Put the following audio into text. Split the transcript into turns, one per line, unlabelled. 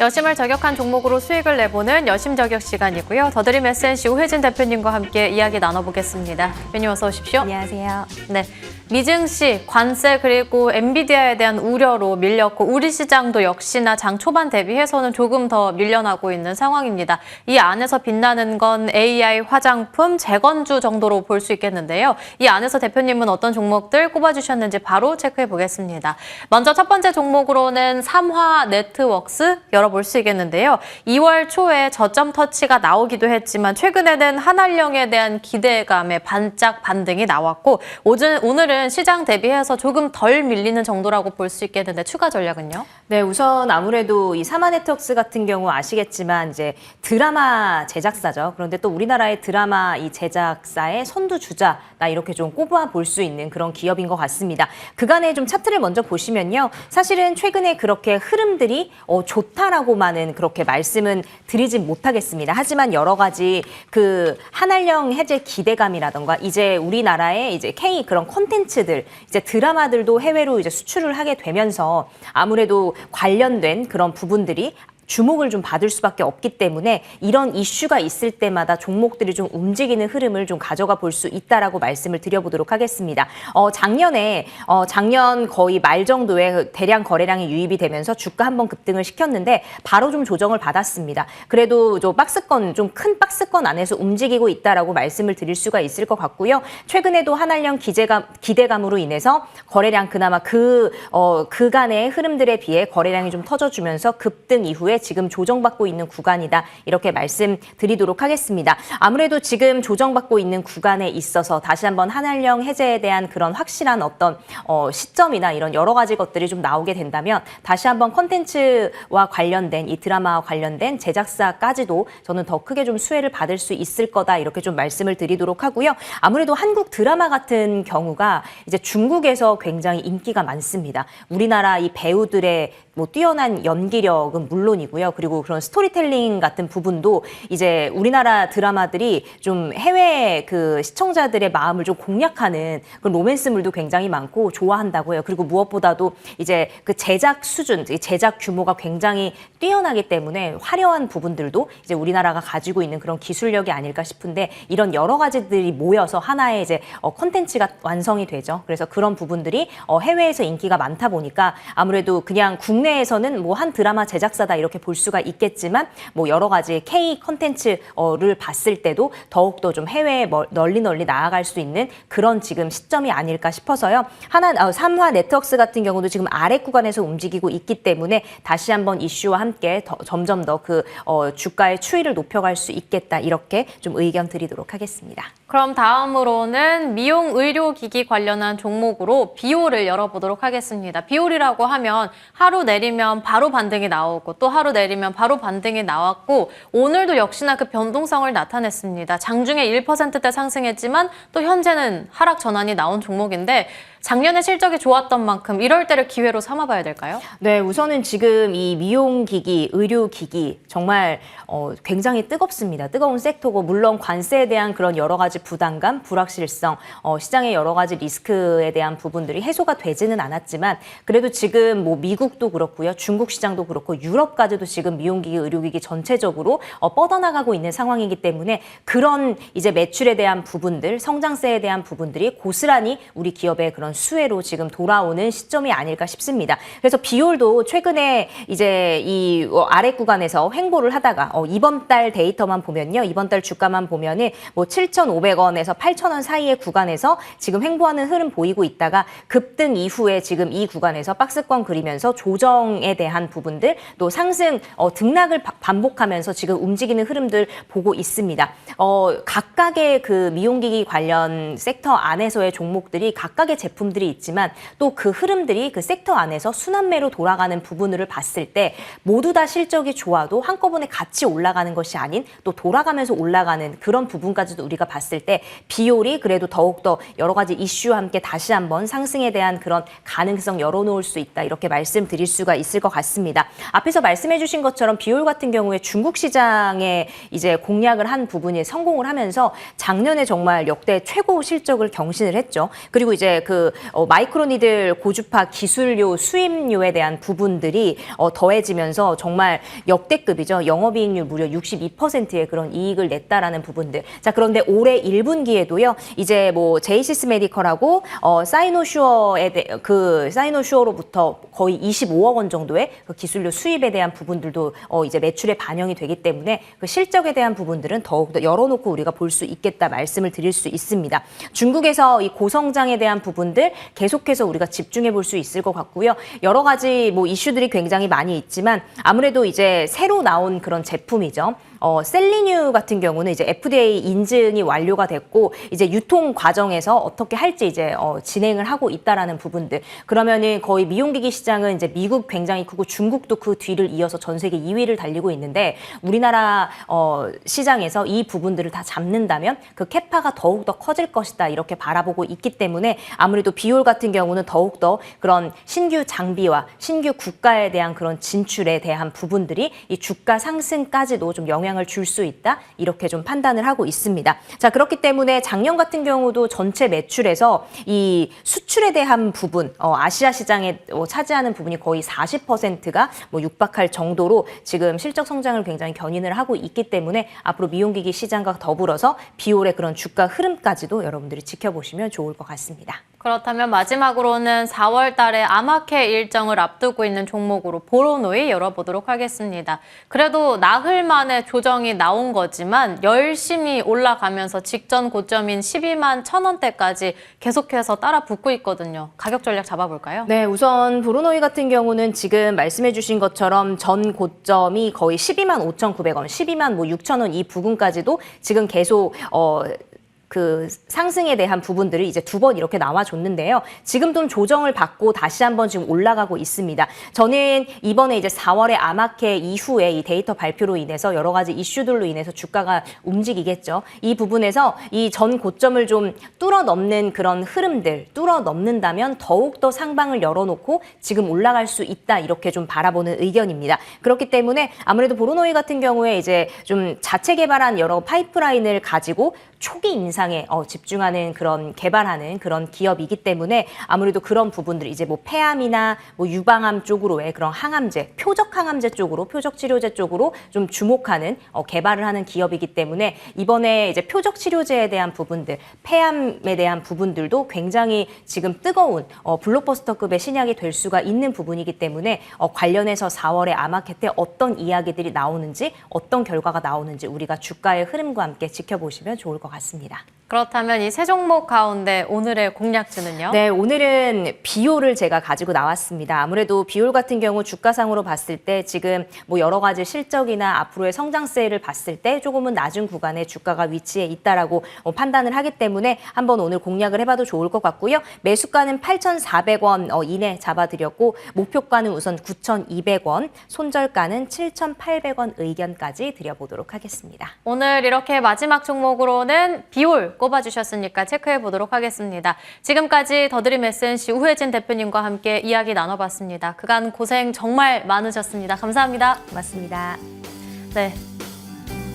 여심을 저격한 종목으로 수익을 내보는 여심 저격 시간이고요. 더드림 SNC 오혜진 대표님과 함께 이야기 나눠보겠습니다. 대표님 어서 오십시오.
안녕하세요.
네, 미증시, 관세 그리고 엔비디아에 대한 우려로 밀렸고 우리 시장도 역시나 장 초반 대비해서는 조금 더 밀려나고 있는 상황입니다. 이 안에서 빛나는 건 AI, 화장품, 재건주 정도로 볼 수 있겠는데요. 이 안에서 대표님은 어떤 종목들 꼽아주셨는지 바로 체크해 보겠습니다. 먼저 첫 번째 종목으로는 삼화네트웍스 열어볼 수 있겠는데요. 2월 초에 저점 터치가 나오기도 했지만 최근에는 한알령에 대한 기대감에 반짝 반등이 나왔고 오늘은 시장 대비해서 조금 덜 밀리는 정도라고 볼 수 있겠는데 추가 전략은요?
네, 우선 아무래도 이 삼화네트웍스 같은 경우 아시겠지만 이제 드라마 제작사죠. 그런데 또 우리나라의 드라마 이 제작사의 선두주자나 이렇게 좀 꼽아 볼 수 있는 그런 기업인 것 같습니다. 그간의 좀 차트를 먼저 보시면요. 사실은 최근에 그렇게 흐름들이 좋다라고만은 그렇게 말씀은 드리진 못하겠습니다. 하지만 여러 가지 그 한알령 해제 기대감이라던가 이제 우리나라의 이제 K 그런 콘텐츠들 이제 드라마들도 해외로 이제 수출을 하게 되면서 아무래도 관련된 그런 부분들이 주목을 좀 받을 수밖에 없기 때문에 이런 이슈가 있을 때마다 종목들이 좀 움직이는 흐름을 좀 가져가 볼 수 있다라고 말씀을 드려보도록 하겠습니다. 작년 거의 말 정도에 대량 거래량이 유입이 되면서 주가 한번 급등을 시켰는데 바로 좀 조정을 받았습니다. 그래도 좀 큰 박스권 안에서 움직이고 있다라고 말씀을 드릴 수가 있을 것 같고요. 최근에도 한알령 기대감으로 인해서 거래량 그나마 그간의 흐름들에 비해 거래량이 좀 터져주면서 급등 이후에 지금 조정받고 있는 구간이다. 이렇게 말씀드리도록 하겠습니다. 아무래도 지금 조정받고 있는 구간에 있어서 다시 한번 한알령 해제에 대한 그런 확실한 어떤 시점이나 이런 여러 가지 것들이 좀 나오게 된다면 다시 한번 콘텐츠와 관련된 이 드라마와 관련된 제작사까지도 저는 더 크게 좀 수혜를 받을 수 있을 거다. 이렇게 좀 말씀을 드리도록 하고요. 아무래도 한국 드라마 같은 경우가 이제 중국에서 굉장히 인기가 많습니다. 우리나라 이 배우들의 뛰어난 연기력은 물론이고요. 그리고 그런 스토리텔링 같은 부분도 이제 우리나라 드라마들이 좀 해외 그 시청자들의 마음을 좀 공략하는 그런 로맨스물도 굉장히 많고 좋아한다고요. 그리고 무엇보다도 이제 그 제작 수준, 제작 규모가 굉장히 뛰어나기 때문에 화려한 부분들도 이제 우리나라가 가지고 있는 그런 기술력이 아닐까 싶은데 이런 여러 가지들이 모여서 하나의 이제 콘텐츠가 완성이 되죠. 그래서 그런 부분들이 해외에서 인기가 많다 보니까 아무래도 그냥 국내에서는 뭐 한 드라마 제작사다 이렇게 볼 수가 있겠지만 뭐 여러 가지 K 콘텐츠를 봤을 때도 더욱더 좀 해외에 널리 나아갈 수 있는 그런 지금 시점이 아닐까 싶어서요. 삼화네트웍스 같은 경우도 지금 아래 구간에서 움직이고 있기 때문에 다시 한번 이슈와 함께 점점 더 그 주가의 추이를 높여갈 수 있겠다. 이렇게 좀 의견 드리도록 하겠습니다.
그럼 다음으로는 미용 의료기기 관련한 종목으로 비올을 열어보도록 하겠습니다. 비올이라고 하면 하루 내리면 바로 반등이 나오고 또 하루 내리면 바로 반등이 나왔고 오늘도 역시나 그 변동성을 나타냈습니다. 장중에 1%대 상승했지만 또 현재는 하락 전환이 나온 종목인데 작년에 실적이 좋았던 만큼 이럴 때를 기회로 삼아봐야 될까요?
네, 우선은 지금 이 미용기기, 의료기기 정말 굉장히 뜨겁습니다. 뜨거운 섹터고 물론 관세에 대한 그런 여러 가지 부담감, 불확실성, 시장의 여러 가지 리스크에 대한 부분들이 해소가 되지는 않았지만 그래도 지금 뭐 미국도 그렇고요. 중국 시장도 그렇고 유럽까지도 지금 미용기기, 의료기기 전체적으로 뻗어나가고 있는 상황이기 때문에 그런 이제 매출에 대한 부분들, 성장세에 대한 부분들이 고스란히 우리 기업의 그런 수혜로 지금 돌아오는 시점이 아닐까 싶습니다. 그래서 비올도 최근에 이제 이 아래 구간에서 횡보를 하다가 이번 달 데이터만 보면요. 이번 달 주가만 보면은 뭐 7,500원에서 8,000원 사이의 구간에서 지금 횡보하는 흐름 보이고 있다가 급등 이후에 지금 이 구간에서 박스권 그리면서 조정에 대한 부분들 또 상승 등락을 반복하면서 지금 움직이는 흐름들 보고 있습니다. 각각의 그 미용기기 관련 섹터 안에서의 종목들이 각각의 제품들이 있지만 또 그 흐름들이 그 섹터 안에서 순환매로 돌아가는 부분을 봤을 때 모두 다 실적이 좋아도 한꺼번에 같이 올라가는 것이 아닌 또 돌아가면서 올라가는 그런 부분까지도 우리가 봤을 때 비올이 그래도 더욱더 여러 가지 이슈와 함께 다시 한번 상승에 대한 그런 가능성 열어놓을 수 있다. 이렇게 말씀드릴 수가 있을 것 같습니다. 앞에서 말씀해 주신 것처럼 비올 같은 경우에 중국 시장에 이제 공략을 한 부분이 성공을 하면서 작년에 정말 역대 최고 실적을 경신을 했죠. 그리고 이제 그 마이크로니들 고주파 기술료 수입료에 대한 부분들이 더해지면서 정말 역대급이죠. 영업이익률 무려 62%의 그런 이익을 냈다라는 부분들. 자, 그런데 올해 1분기에도요. 이제 뭐 제이시스 메디컬하고 사이노슈어로부터 거의 25억 원 정도의 그 기술료 수입에 대한 부분들도 이제 매출에 반영이 되기 때문에 그 실적에 대한 부분들은 더욱더 열어놓고 우리가 볼 수 있겠다 말씀을 드릴 수 있습니다. 중국에서 이 고성장에 대한 부분들 계속해서 우리가 집중해 볼 수 있을 것 같고요. 여러 가지 뭐 이슈들이 굉장히 많이 있지만 아무래도 이제 새로 나온 그런 제품이죠. 셀리뉴 같은 경우는 이제 FDA 인증이 완료가 됐고 이제 유통 과정에서 어떻게 할지 이제 진행을 하고 있다라는 부분들. 그러면은 거의 미용기기 시장은 이제 미국 굉장히 크고 중국도 그 뒤를 이어서 전 세계 2위를 달리고 있는데 우리나라 시장에서 이 부분들을 다 잡는다면 그 캐파가 더욱 더 커질 것이다 이렇게 바라보고 있기 때문에 아무래도 비올 같은 경우는 더욱 더 그런 신규 장비와 신규 국가에 대한 그런 진출에 대한 부분들이 이 주가 상승까지도 좀 영향을 줄 수 있다 이렇게 좀 판단을 하고 있습니다. 자, 그렇기 때문에 작년 같은 경우도 전체 매출에서 이 수출에 대한 부분 아시아 시장에 차지하는 부분이 거의 40%가 뭐 육박할 정도로 지금 실적 성장을 굉장히 견인을 하고 있기 때문에 앞으로 미용기기 시장과 더불어서 비올의 그런 주가 흐름까지도 여러분들이 지켜보시면 좋을 것 같습니다.
그렇다면 마지막으로는 4월 달에 아마케 일정을 앞두고 있는 종목으로 보로노이 열어보도록 하겠습니다. 그래도 나흘 만에 조정이 나온 거지만 열심히 올라가면서 직전 고점인 12만 1,000원대까지 계속해서 따라 붙고 있거든요. 가격 전략 잡아볼까요?
네, 우선 보로노이 같은 경우는 지금 말씀해 주신 것처럼 전 고점이 거의 12만 5,900원, 12만 6,000원 이 부분까지도 지금 계속 그 상승에 대한 부분들을 이제 두 번 이렇게 나와줬는데요. 지금 좀 조정을 받고 다시 한번 지금 올라가고 있습니다. 저는 이번에 이제 4월에 아마케 이후에 이 데이터 발표로 인해서 여러 가지 이슈들로 인해서 주가가 움직이겠죠. 이 부분에서 이 전 고점을 좀 뚫어넘는 그런 흐름들, 뚫어넘는다면 더욱더 상방을 열어놓고 지금 올라갈 수 있다 이렇게 좀 바라보는 의견입니다. 그렇기 때문에 아무래도 보로노이 같은 경우에 이제 좀 자체 개발한 여러 파이프라인을 가지고 초기 인상에 집중하는 그런 개발하는 그런 기업이기 때문에 아무래도 그런 부분들 이제 뭐 폐암이나 뭐 유방암 쪽으로의 그런 항암제, 표적 항암제 쪽으로 표적 치료제 쪽으로 좀 주목하는 개발을 하는 기업이기 때문에 이번에 이제 표적 치료제에 대한 부분들, 폐암에 대한 부분들도 굉장히 지금 뜨거운 블록버스터급의 신약이 될 수가 있는 부분이기 때문에 관련해서 4월에 아마케 때 어떤 이야기들이 나오는지 어떤 결과가 나오는지 우리가 주가의 흐름과 함께 지켜보시면 좋을 것 같습니다.
그렇다면 이 세 종목 가운데 오늘의 공략주는요?
네, 오늘은 비올을 제가 가지고 나왔습니다. 아무래도 비올 같은 경우 주가상으로 봤을 때 지금 뭐 여러 가지 실적이나 앞으로의 성장세를 봤을 때 조금은 낮은 구간에 주가가 위치해 있다라고 판단을 하기 때문에 한번 오늘 공략을 해봐도 좋을 것 같고요. 매수가는 8,400원 이내 잡아드렸고 목표가는 우선 9,200원, 손절가는 7,800원 의견까지 드려보도록 하겠습니다.
오늘 이렇게 마지막 종목으로는 비올 꼽아주셨으니까 체크해 보도록 하겠습니다. 지금까지 더드림 SNC 우혜진 대표님과 함께 이야기 나눠봤습니다. 그간 고생 정말 많으셨습니다. 감사합니다.
고맙습니다.
네.